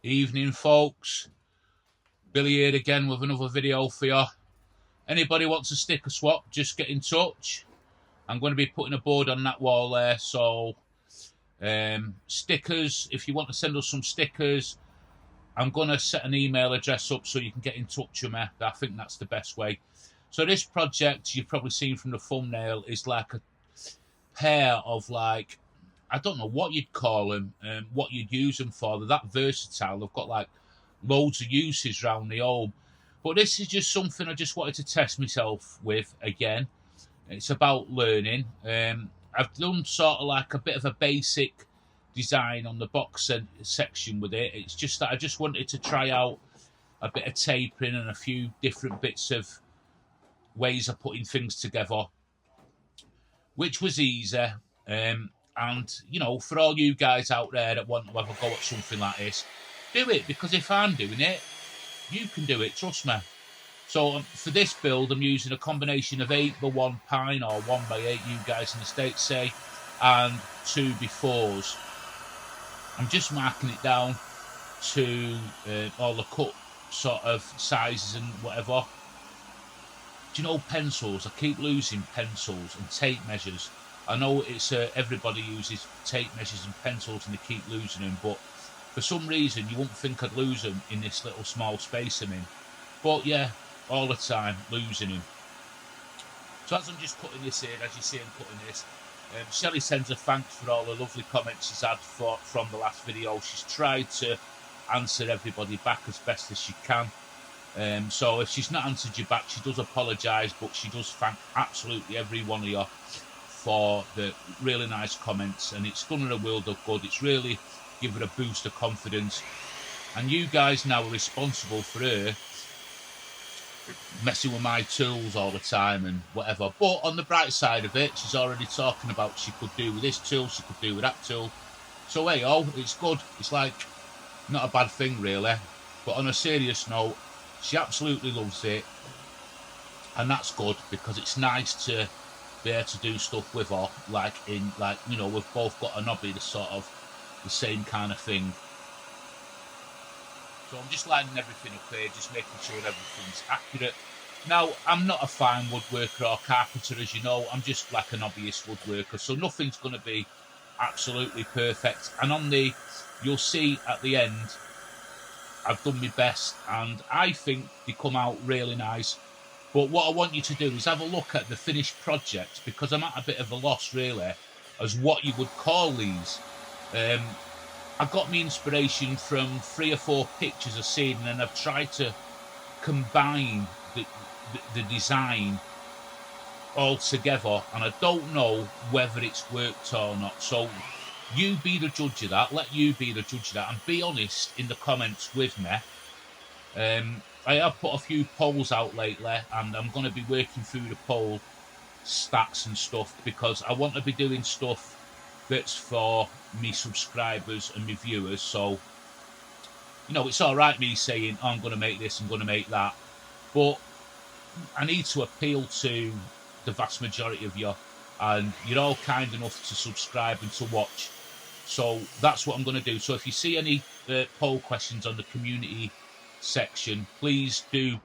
Evening, folks. Billy here again with another video for you. Anybody wants a sticker swap, just get in touch. I'm going to be putting a board on that wall there, so stickers, if you want to send us some stickers, I'm going to set an email address up so you can get in touch with me. I think that's the best way. So this project, you've probably seen from the thumbnail, is like a pair of, like, I don't know what you'd call them, what you'd use them for. They're that versatile. They've got like loads of uses around the home. But this is just something I just wanted to test myself with again. It's about learning. I've done sort of like a bit of a basic design on the box section with it. It's just that I just wanted to try out a bit of tapering and a few different bits of ways of putting things together, which was easy. And, you know, for all you guys out there that want to have a go at something like this, do it, because if I'm doing it, you can do it, trust me. So for this build, I'm using a combination of 8x1 pine, or 1x8, you guys in the States say, and 2x4s. I'm just marking it down to all the cut sort of sizes and whatever. Do you know pencils? I keep losing pencils and tape measures. I know it's everybody uses tape measures and pencils and they keep losing them, but for some reason you wouldn't think I'd lose them in this little small space I'm in. But yeah, all the time losing them. So as I'm just cutting this here, as you see I'm cutting this, Shelley sends her thanks for all the lovely comments she's had from the last video. She's tried to answer everybody back as best as she can. So if she's not answered you back, she does apologise, but she does thank absolutely every one of you for the really nice comments, and it's done her a world of good. It's really given her a boost of confidence, and you guys now are responsible for her messing with my tools all the time and whatever. But on the bright side of it, she's already talking about she could do with this tool, she could do with that tool. So hey, it's good. It's like not a bad thing really. But on a serious note, she absolutely loves it, and that's good, because it's nice to be able to do stuff with her, like you know, we've both got a hobby that's sort of the same kind of thing. So I'm just lining everything up here, just making sure everything's accurate. Now, I'm not a fine woodworker or carpenter, as you know. I'm just like an hobbyist woodworker, so nothing's going to be absolutely perfect. And on the, you'll see at the end, I've done my best, and I think they come out really nice. But what I want you to do is have a look at the finished project, because I'm at a bit of a loss really as what you would call these. I got my inspiration from 3 or 4 pictures I've seen, and then I've tried to combine the design all together, and I don't know whether it's worked or not. So you be the judge of that. Let you be the judge of that, and be honest in the comments with me. I have put a few polls out lately, and I'm going to be working through the poll stats and stuff, because I want to be doing stuff that's for me subscribers and me viewers. So, you know, it's all right me saying, oh, I'm going to make this, I'm going to make that, but I need to appeal to the vast majority of you, and you're all kind enough to subscribe and to watch. So that's what I'm going to do. So if you see any poll questions on the community section, please do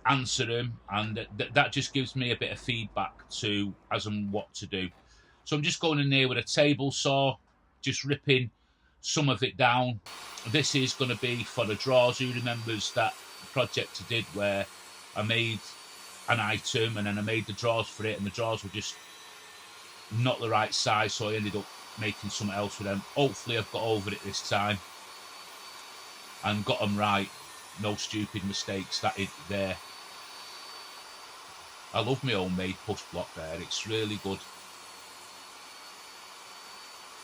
answer them, and that just gives me a bit of feedback to as and what to do. So I'm just going in there with a table saw, just ripping some of it down. This is going to be for the drawers. Who remembers that project I did where I made an item and then I made the drawers for it, and the drawers were just not the right size, so I ended up making something else with them. Hopefully I've got over it this time and got them right. No stupid mistakes. That is there. I love my homemade push block there. It's really good.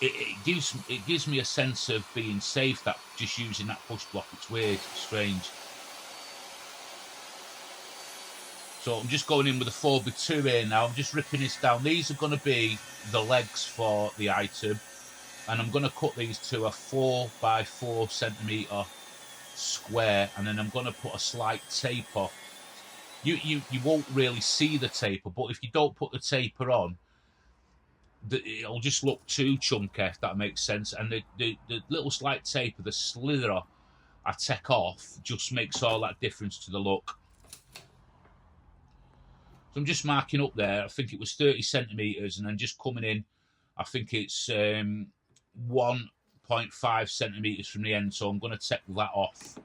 It gives me a sense of being safe, that just using that push block. It's weird, strange. So I'm just going in with a 4x2 here now. I'm just ripping this down. These are going to be the legs for the item, and I'm going to cut these to a 4x4 centimetre square, and then I'm going to put a slight taper. You won't really see the taper, but if you don't put the taper on, it'll just look too chunky, if that makes sense. And the little slight tape of the slither I take off just makes all that difference to the look. So I'm just marking up there. I think it was 30 centimetres, and then just coming in, I think it's 1.5 centimetres from the end. So I'm going to take that off.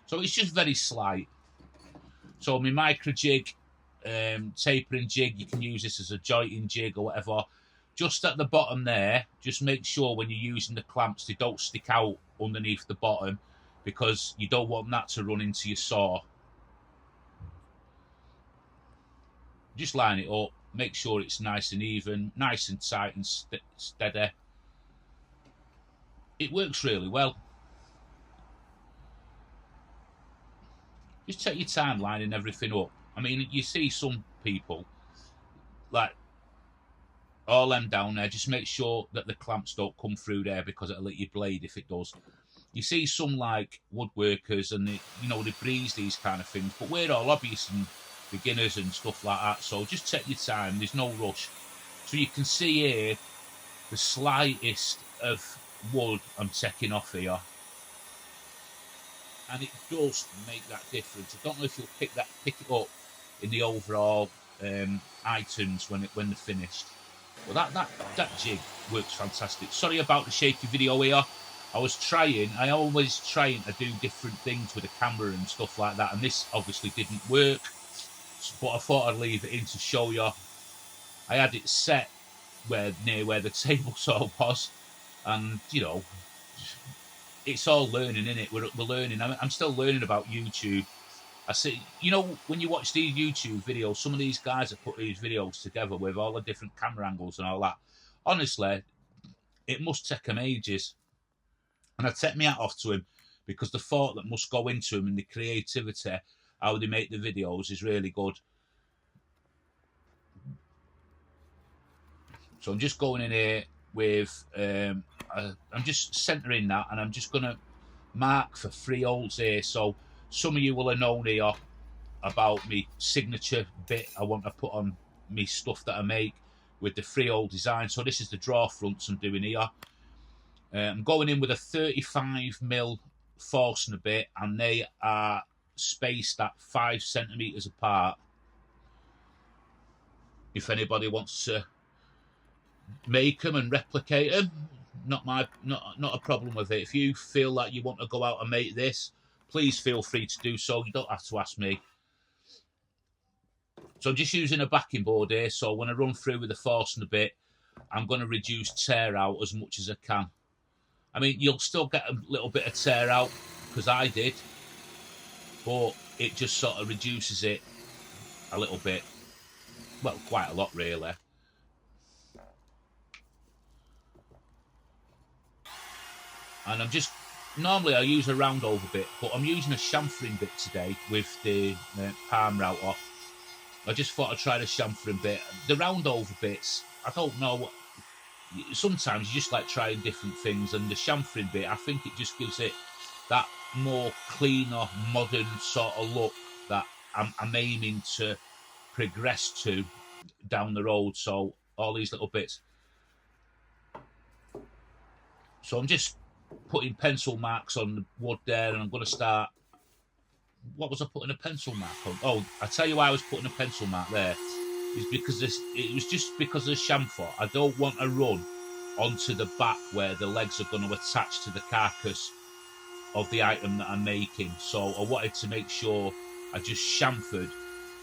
So it's just very slight. So my micro jig, tapering jig, you can use this as a jointing jig or whatever. Just at the bottom there, just make sure when you're using the clamps, they don't stick out underneath the bottom, because you don't want that to run into your saw. Just line it up, make sure it's nice and even, nice and tight and steady. It works really well. Just take your time lining everything up. I mean, you see some people, like, all them down there, just make sure that the clamps don't come through there, because it'll hit your blade if it does. You see some, like, woodworkers, and they, you know, they breeze these kind of things, but we're all hobbyists and beginners and stuff like that, so just take your time, there's no rush. So you can see here the slightest of wood I'm taking off here, and it does make that difference. I don't know if you'll pick it up in the overall items when they're finished. Well, that jig works fantastic. Sorry about the shaky video here. I always trying to do different things with the camera and stuff like that, and this obviously didn't work, but I thought I'd leave it in to show you. I had it set near where the table saw was, and you know, it's all learning, isn't it? We're learning. I'm still learning about YouTube. I see, you know, when you watch these YouTube videos, some of these guys have put these videos together with all the different camera angles and all that. Honestly, it must take them ages. And I take my hat off to him, because the thought that must go into him and the creativity, how they make the videos, is really good. So I'm just going in here with, I'm just centering that, and I'm just going to mark for 3 holes here. So some of you will have known here about me signature bit I want to put on me stuff that I make with the 3-hole design. So this is the draw fronts I'm doing here. I'm going in with a 35mm Forstner bit, and they are spaced at 5 centimetres apart. If anybody wants to make them and replicate them, not a problem with it. If you feel like you want to go out and make this, please feel free to do so. You don't have to ask me. So I'm just using a backing board here, so when I run through with the Forstner bit, I'm going to reduce tear out as much as I can. I mean, you'll still get a little bit of tear out, because I did, but it just sort of reduces it a little bit. Well, quite a lot, really. And I'm just, normally I use a round over bit, but I'm using a chamfering bit today with the palm router. I just thought I'd try the chamfering bit. The round over bits, I don't know what, sometimes you just like trying different things, and the chamfering bit, I think it just gives it that more cleaner, modern sort of look that I'm aiming to progress to down the road. So all these little bits. So I'm just putting pencil marks on the wood there, and I'm going to start. What was I putting a pencil mark on? Oh, I tell you why I was putting a pencil mark there. Is because it was just because of the chamfer. I don't want to run onto the back where the legs are going to attach to the carcass of the item that I'm making. So I wanted to make sure I just chamfered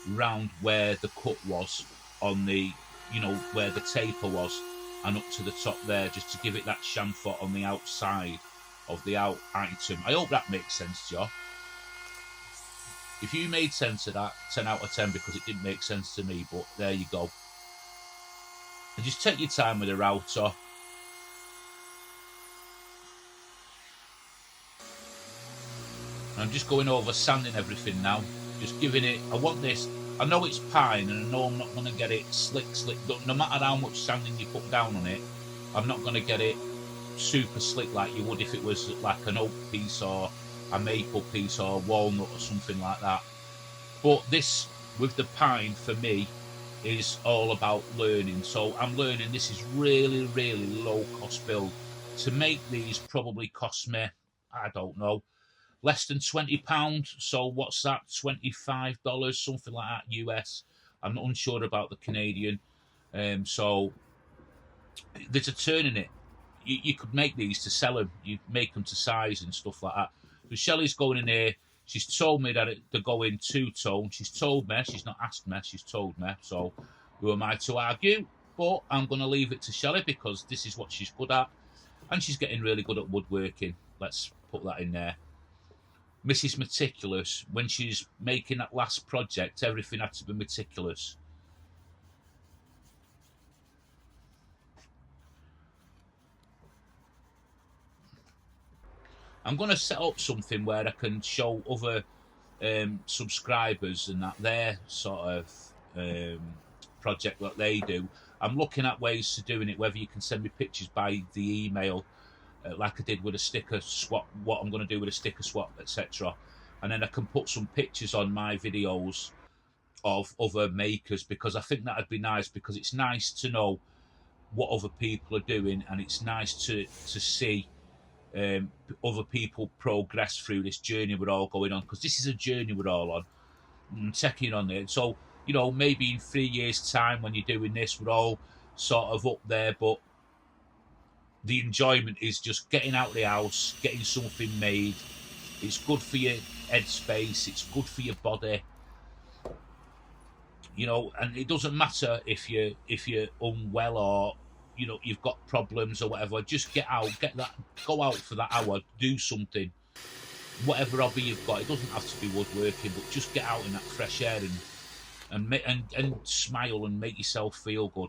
round where the cut was on the, you know, where the taper was, and up to the top there, just to give it that chamfer on the outside of the item. I hope that makes sense to you. If you made sense of that, 10 out of 10, because it didn't make sense to me, but there you go. And just take your time with the router. I'm just going over sanding everything now. Just giving it, I want this, I know it's pine, and I know I'm not going to get it slick. No matter how much sanding you put down on it, I'm not going to get it super slick like you would if it was like an oak piece or a maple piece or a walnut or something like that. But this, with the pine, for me, is all about learning. So I'm learning. This is really, really low cost build. To make these probably cost me, I don't know, less than £20. So what's that? $25, something like that, US. I'm not unsure about the Canadian. So there's a turn in it. You could make these to sell them. You make them to size and stuff like that. So Shelley's going in here. She's told me that they're going two-tone. She's told me. She's not asked me. She's told me. So who am I to argue? But I'm going to leave it to Shelley because this is what she's good at. And she's getting really good at woodworking. Let's put that in there. Mrs. Meticulous. When she's making that last project, everything had to be meticulous. I'm going to set up something where I can show other subscribers and that their sort of project that they do. I'm looking at ways to doing it, whether you can send me pictures by the email, like I did with a sticker swap, what I'm going to do with a sticker swap, etc. And then I can put some pictures on my videos of other makers, because I think that'd be nice, because it's nice to know what other people are doing, and it's nice to see other people progress through this journey we're all going on, because this is a journey we're all on and checking on it. So, you know, maybe in 3 years' time when you're doing this, we're all sort of up there, but the enjoyment is just getting out of the house, getting something made. It's good for your headspace, it's good for your body, you know, and it doesn't matter if you're unwell or, you know, you've got problems or whatever. Just get out, go out for that hour, do something, whatever hobby you've got. It doesn't have to be woodworking, but just get out in that fresh air and smile and make yourself feel good.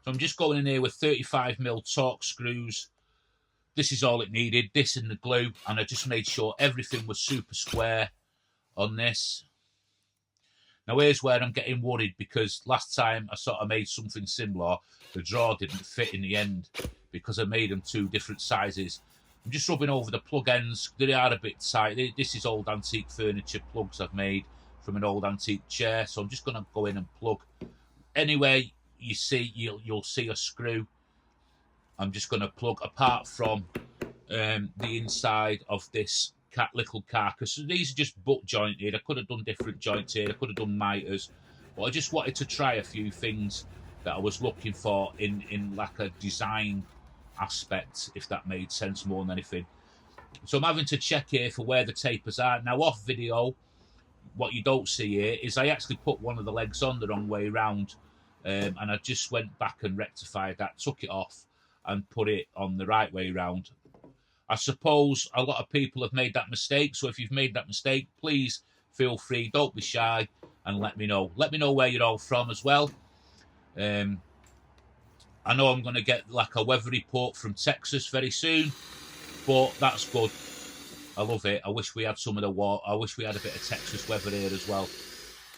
So I'm just going in here with 35mm torque screws. This is all it needed, this and the glue, and I just made sure everything was super square on this. Now here's where I'm getting worried, because last time I sort of made something similar, the drawer didn't fit in the end because I made them two different sizes. I'm just rubbing over the plug ends. They are a bit tight. This is old antique furniture plugs I've made from an old antique chair, so I'm just going to go in and plug. Anyway, you see, you'll see a screw. I'm just going to plug, apart from the inside of this little carcass. So these are just butt jointed. I could have done different joints here. I could have done miters, but I just wanted to try a few things that I was looking for in like a design aspect, if that made sense more than anything. So I'm having to check here for where the tapers are. Now off video, what you don't see here is I actually put one of the legs on the wrong way around, and I just went back and rectified that, took it off and put it on the right way around. I suppose a lot of people have made that mistake, so if you've made that mistake, please feel free, don't be shy, and let me know. Let me know where you're all from as well. I know I'm going to get like a weather report from Texas very soon, but that's good. I love it. I wish we had some of the water. I wish we had a bit of Texas weather here as well.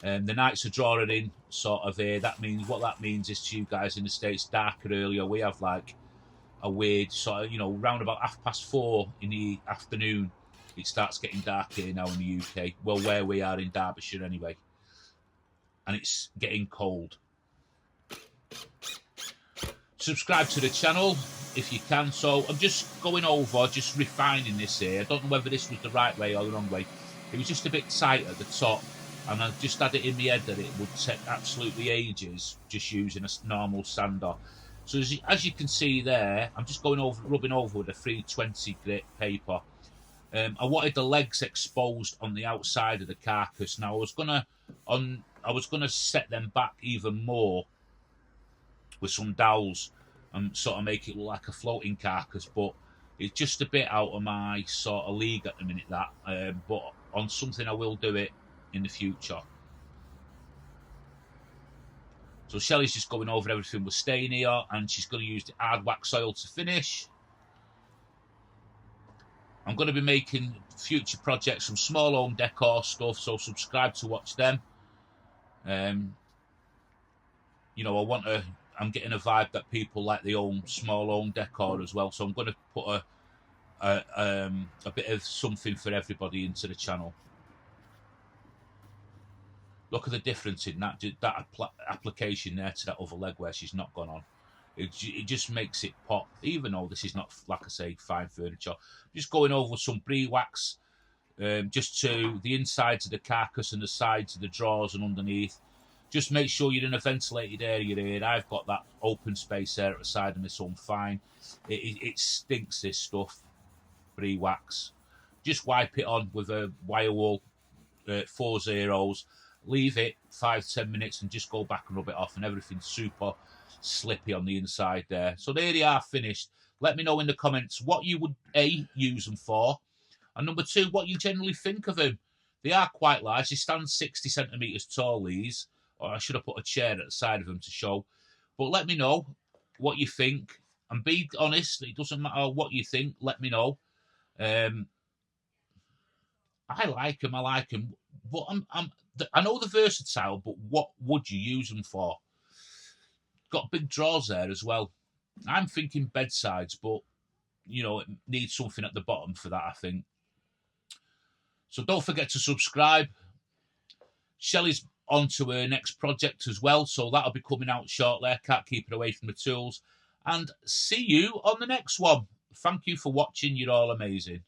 The nights are drawing in sort of here. What that means is to you guys in the States, darker earlier. We have like a weird sort of, you know, round about 4:30 in the afternoon, it starts getting dark here now in the UK. Well, where we are in Derbyshire anyway. And it's getting cold. Subscribe to the channel if you can. So I'm just going over, just refining this here. I don't know whether this was the right way or the wrong way. It was just a bit tight at the top, and I just had it in my head that it would take absolutely ages just using a normal sander. So as you can see there, I'm just going over, rubbing over with a 320 grit paper. I wanted the legs exposed on the outside of the carcass. Now I was gonna set them back even more with some dowels and sort of make it look like a floating carcass, but it's just a bit out of my sort of league at the minute, that. But on something I will do it in the future. So Shelley's just going over everything with stain here, and she's going to use the hard wax oil to finish. I'm going to be making future projects, some small home decor stuff, so subscribe to watch them. You know, I'm getting a vibe that people like the small home decor as well, so I'm going to put a bit of something for everybody into the channel. Look at the difference in that application there to that other leg where she's not gone on. It just makes it pop, even though this is not, like I say, fine furniture. Just going over some brie wax, just to the insides of the carcass and the sides of the drawers and underneath. Just make sure you're in a ventilated area here. I've got that open space there at the side of my son, fine. It stinks, this stuff, brie wax. Just wipe it on with a wire wool, 4 zeros. Leave it 5-10 minutes and just go back and rub it off, and everything's super slippy on the inside there. So there they are, finished. Let me know in the comments what you would A, use them for, and number 2, what you generally think of them. They are quite large. They stand 60 centimetres tall, these. Or I should have put a chair at the side of them to show. But let me know what you think, and be honest. It doesn't matter what you think. Let me know. I like them. But I know they're versatile, but what would you use them for? Got big drawers there as well. I'm thinking bedsides, but, you know, it needs something at the bottom for that, I think. So don't forget to subscribe. Shelley's on to her next project as well, so that'll be coming out shortly. I can't keep it away from the tools. And see you on the next one. Thank you for watching. You're all amazing.